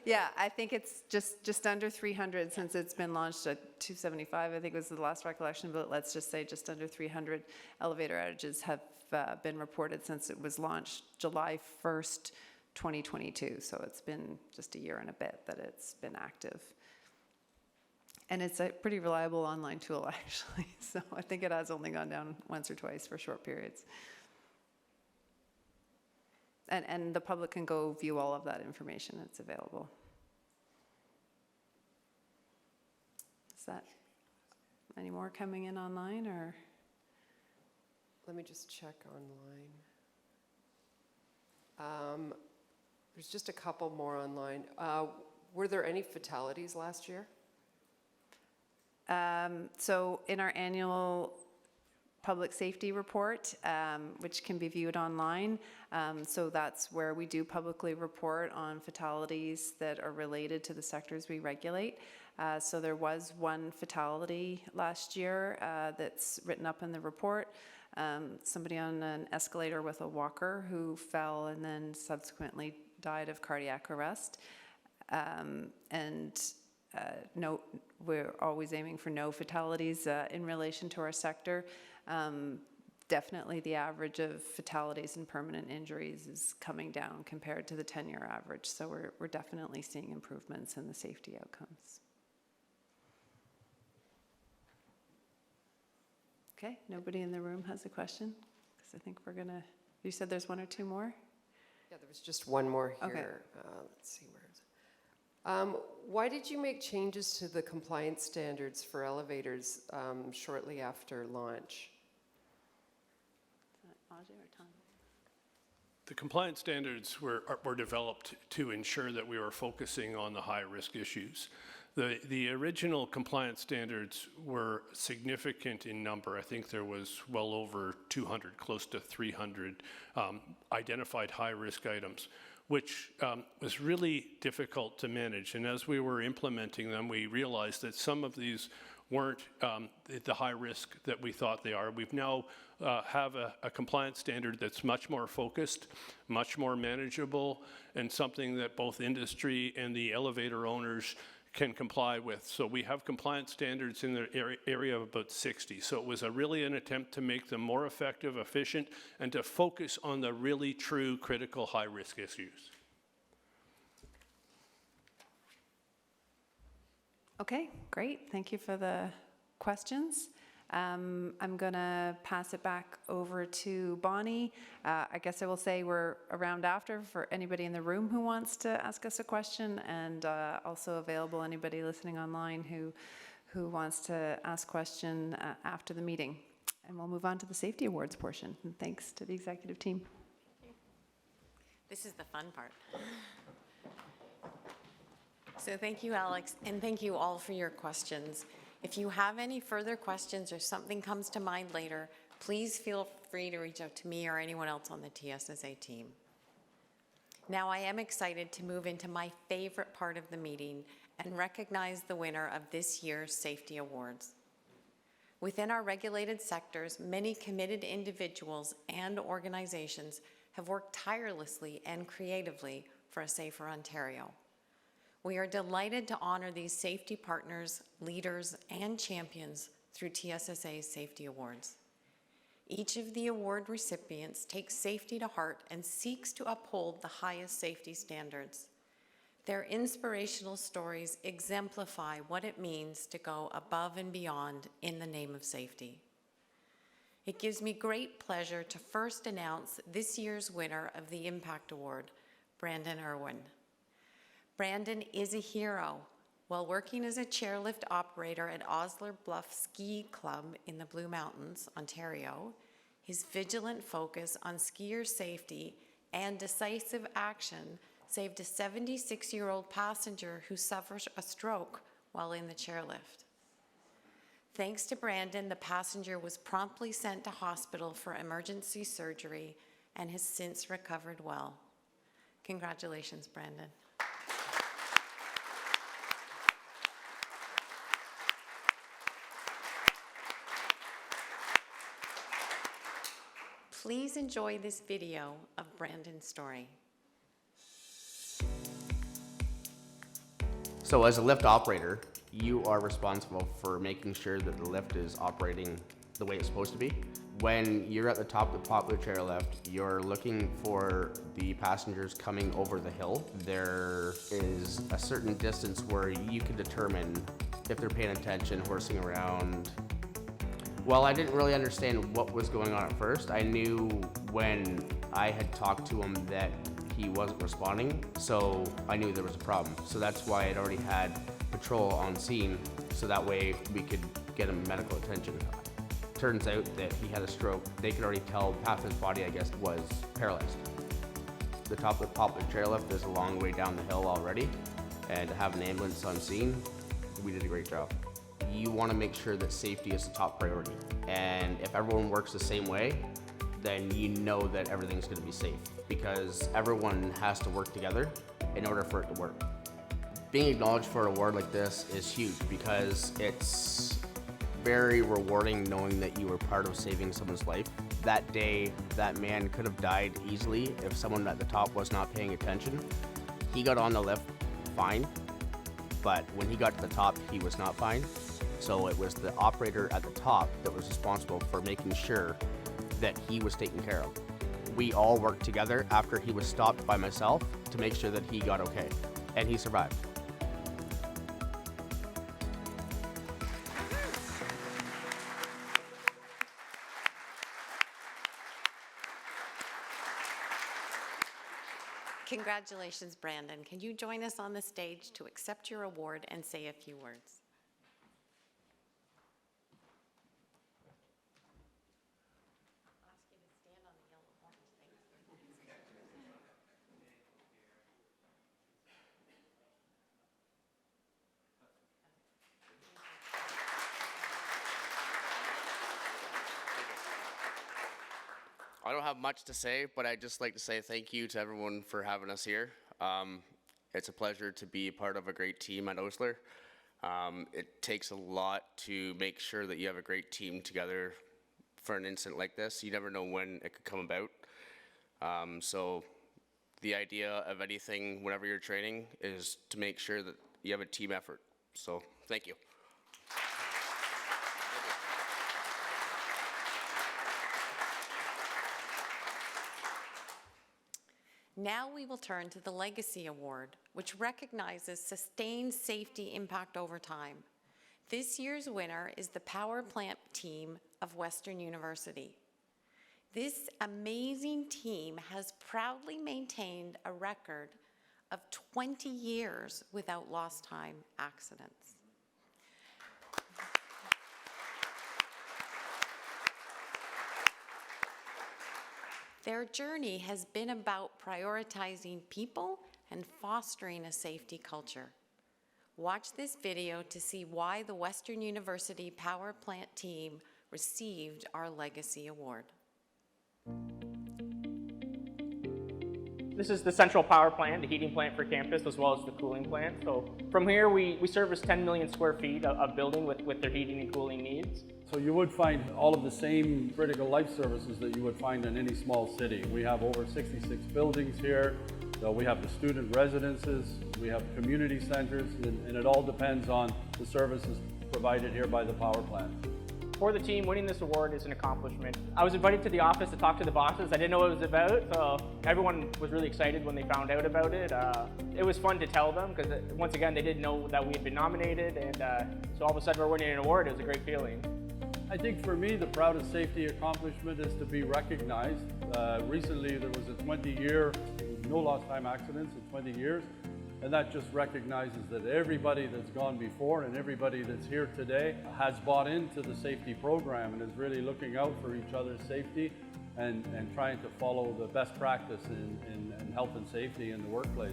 Yeah, I think it's just under 300 since it's been launched at 275. I think was the last recollection, but let's just say just under 300 elevator outages have been reported since it was launched July 1st, 2022. So it's been just a year and a bit that it's been active. And it's a pretty reliable online tool, actually. So I think it has only gone down once or twice for short periods. And the public can go view all of that information. It's available. Is that any more coming in online, or? Let me just check online. There's just a couple more online. Were there any fatalities last year? So in our annual public safety report, which can be viewed online, so that's where we do publicly report on fatalities that are related to the sectors we regulate. So there was one fatality last year that's written up in the report. Somebody on an escalator with a walker who fell and then subsequently died of cardiac arrest. No, we're always aiming for no fatalities in relation to our sector. Definitely the average of fatalities and permanent injuries is coming down compared to the 10-year average. So we're definitely seeing improvements in the safety outcomes. Okay, nobody in the room has a question? Because I think we're gonna, you said there's one or two more? Yeah, there was just one more Okay. here. Let's see, where is it? Why did you make changes to the compliance standards for elevators shortly after launch? Is that Ajay or Tom? The compliance standards were developed to ensure that we were focusing on the high-risk issues. The original compliance standards were significant in number. I think there was well over 200, close to 300 identified high-risk items, which was really difficult to manage. And as we were implementing them, we realized that some of these weren't the high risk that we thought they are. We've now have a compliance standard that's much more focused, much more manageable, and something that both industry and the elevator owners can comply with. So we have compliance standards in the area of about 60. So it was really an attempt to make them more effective, efficient, and to focus on the really true critical high-risk issues. Okay, great. Thank you for the questions. I'm going to pass it back over to Bonnie. I guess I will say we're around after for anybody in the room who wants to ask us a question, and also available anybody listening online who wants to ask a question after the meeting. And we'll move on to the safety awards portion. And thanks to the executive team. This is the fun part. So thank you, Alex, and thank you all for your questions. If you have any further questions or something comes to mind later, please feel free to reach out to me or anyone else on the TSSA team. Now I am excited to move into my favorite part of the meeting and recognize the winner of this year's Safety Awards. Within our regulated sectors, many committed individuals and organizations have worked tirelessly and creatively for a safer Ontario. We are delighted to honor these safety partners, leaders, and champions through TSSA's Safety Awards. Each of the award recipients takes safety to heart and seeks to uphold the highest safety standards. Their inspirational stories exemplify what it means to go above and beyond in the name of safety. It gives me great pleasure to first announce this year's winner of the Impact Award, Brandon Irwin. Brandon is a hero. While working as a chairlift operator at Osler Bluff Ski Club in the Blue Mountains, Ontario, his vigilant focus on skier safety and decisive action saved a 76-year-old passenger who suffered a stroke while in the chairlift. Thanks to Brandon, the passenger was promptly sent to hospital for emergency surgery and has since recovered well. Congratulations, Brandon. Please enjoy this video of Brandon's story. So as a lift operator, you are responsible for making sure that the lift is operating the way it's supposed to be. When you're at the top of the popular chairlift, you're looking for the passengers coming over the hill. There is a certain distance where you can determine if they're paying attention, horsing around. Well, I didn't really understand what was going on at first. I knew when I had talked to him that he wasn't responding, so I knew there was a problem. So that's why I'd already had patrol on scene, so that way we could get him medical attention. Turns out that he had a stroke. They could already tell half his body, I guess, was paralyzed. The top of the popular chairlift is a long way down the hill already, and to have an ambulance on scene, we did a great job. You want to make sure that safety is the top priority, and if everyone works the same way, then you know that everything's going to be safe, because everyone has to work together in order for it to work. Being acknowledged for an award like this is huge, because it's very rewarding knowing that you were part of saving someone's life. That day, that man could have died easily if someone at the top was not paying attention. He got on the lift fine, but when he got to the top, he was not fine. So it was the operator at the top that was responsible for making sure that he was taken care of. We all worked together after he was stopped by myself to make sure that he got okay, and he survived. Congratulations, Brandon. Can you join us on the stage to accept your award and say a few words? I don't have much to say, but I'd just like to say thank you to everyone for having us here. It's a pleasure to be part of a great team at Osler. It takes a lot to make sure that you have a great team together for an incident like this. You never know when it could come about. So the idea of anything whenever you're training is to make sure that you have a team effort. So thank you. Now we will turn to the Legacy Award, which recognizes sustained safety impact over time. This year's winner is the power plant team of Western University. This amazing team has proudly maintained a record of 20 years without lost time accidents. Their journey has been about prioritizing people and fostering a safety culture. Watch this video to see why the Western University Power Plant team received our Legacy Award. This is the central power plant, the heating plant for campus, as well as the cooling plant. So from here, we service 10 million square feet of building with their heating and cooling needs. So you would find all of the same critical life services that you would find in any small city. We have over 66 buildings here. So we have the student residences, we have community centers, and it all depends on the services provided here by the power plant. For the team, winning this award is an accomplishment. I was invited to the office to talk to the bosses. I didn't know what it was about, so everyone was really excited when they found out about it. It was fun to tell them because, once again, they didn't know that we had been nominated, and so all of a sudden we're winning an award. It was a great feeling. I think for me, the proudest safety accomplishment is to be recognized. Recently, there was a 20-year, no lost time accidents in 20 years, and that just recognizes that everybody that's gone before and everybody that's here today has bought into the safety program and is really looking out for each other's safety and trying to follow the best practice in health and safety in the workplace.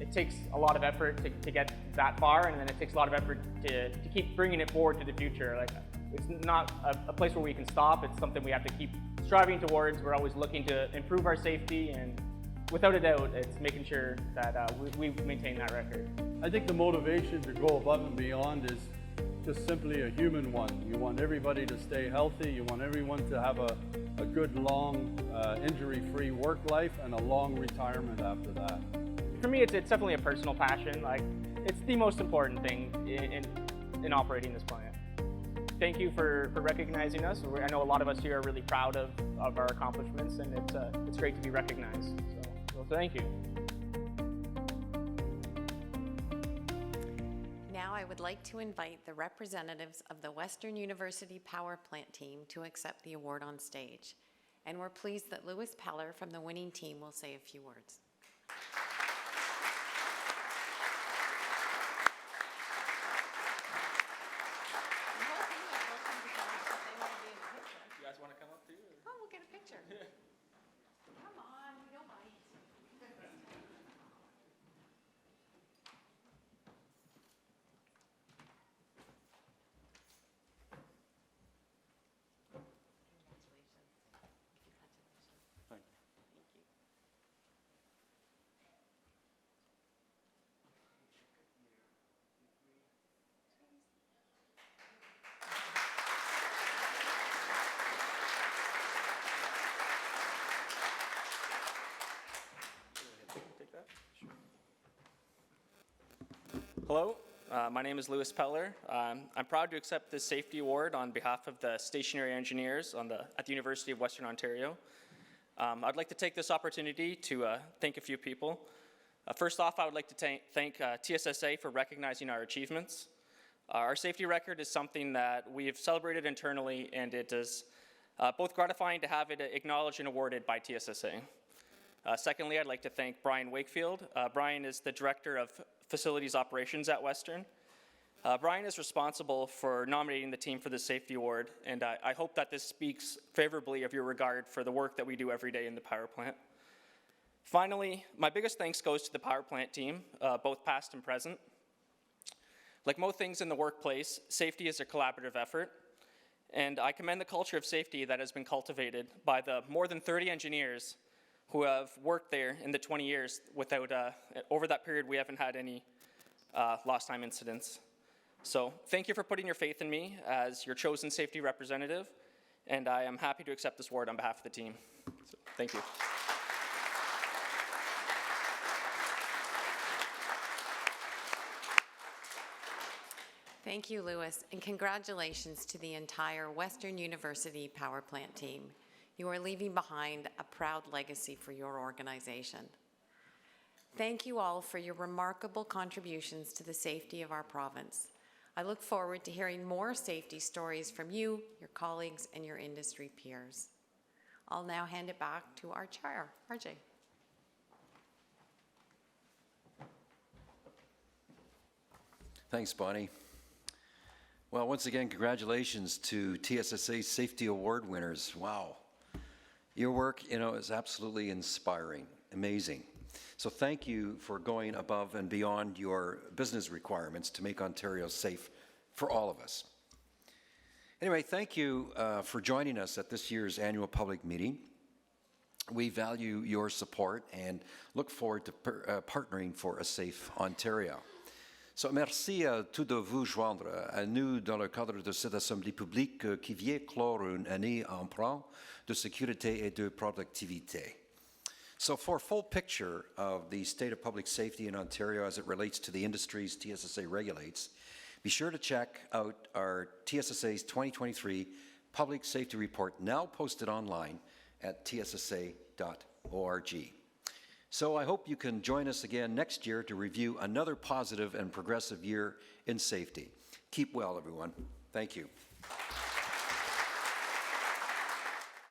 It takes a lot of effort to get that far, and then it takes a lot of effort to keep bringing it forward to the future. Like, it's not a place where we can stop. It's something we have to keep striving towards. We're always looking to improve our safety, and without a doubt, it's making sure that we maintain that record. I think the motivation to go above and beyond is just simply a human one. You want everybody to stay healthy. You want everyone to have a good, long, injury-free work life and a long retirement after that. For me, it's definitely a personal passion. Like, it's the most important thing in operating this plant. Thank you for recognizing us. I know a lot of us here are really proud of our accomplishments, and it's great to be recognized. So thank you. Now I would like to invite the representatives of the Western University Power Plant team to accept the award on stage. And we're pleased that Lewis Peller from the winning team will say a few words. You guys want to come up too? Oh, we'll get a picture. Come on, we don't bite. Hello, my name is Lewis Peller. I'm proud to accept this safety award on behalf of the stationary engineers at the University of Western Ontario. I'd like to take this opportunity to thank a few people. First off, I would like to thank TSSA for recognizing our achievements. Our safety record is something that we have celebrated internally, and it is both gratifying to have it acknowledged and awarded by TSSA. Secondly, I'd like to thank Brian Wakefield. Brian is the Director of Facilities Operations at Western. Brian is responsible for nominating the team for the safety award, and I hope that this speaks favorably of your regard for the work that we do every day in the power plant. Finally, my biggest thanks goes to the power plant team, both past and present. Like most things in the workplace, safety is a collaborative effort, and I commend the culture of safety that has been cultivated by the more than 30 engineers who have worked there in the 20 years without, over that period, we haven't had any lost time incidents. So thank you for putting your faith in me as your chosen safety representative, and I am happy to accept this award on behalf of the team. So, thank you. Thank you, Lewis, and congratulations to the entire Western University Power Plant team. You are leaving behind a proud legacy for your organization. Thank you all for your remarkable contributions to the safety of our province. I look forward to hearing more safety stories from you, your colleagues, and your industry peers. I'll now hand it back to our chair, RJ. Thanks, Bonnie. Well, once again, congratulations to TSSA Safety Award winners. Wow. Your work, is absolutely inspiring, amazing. So thank you for going above and beyond your business requirements to make Ontario safe for all of us. Anyway, thank you for joining us at this year's annual public meeting. We value your support and look forward to partnering for a safe Ontario. So, merci à tous de vous joindre à nous dans le cadre de cette assemblée publique qui vient clore une année empreinte de sécurité et de productivité. So, for a full picture of the state of public safety in Ontario as it relates to the industries TSSA regulates, be sure to check out our TSSA's 2023 Public Safety Report, now posted online at tssa.org. So I hope you can join us again next year to review another positive and progressive year in safety. Keep well, everyone. Thank you.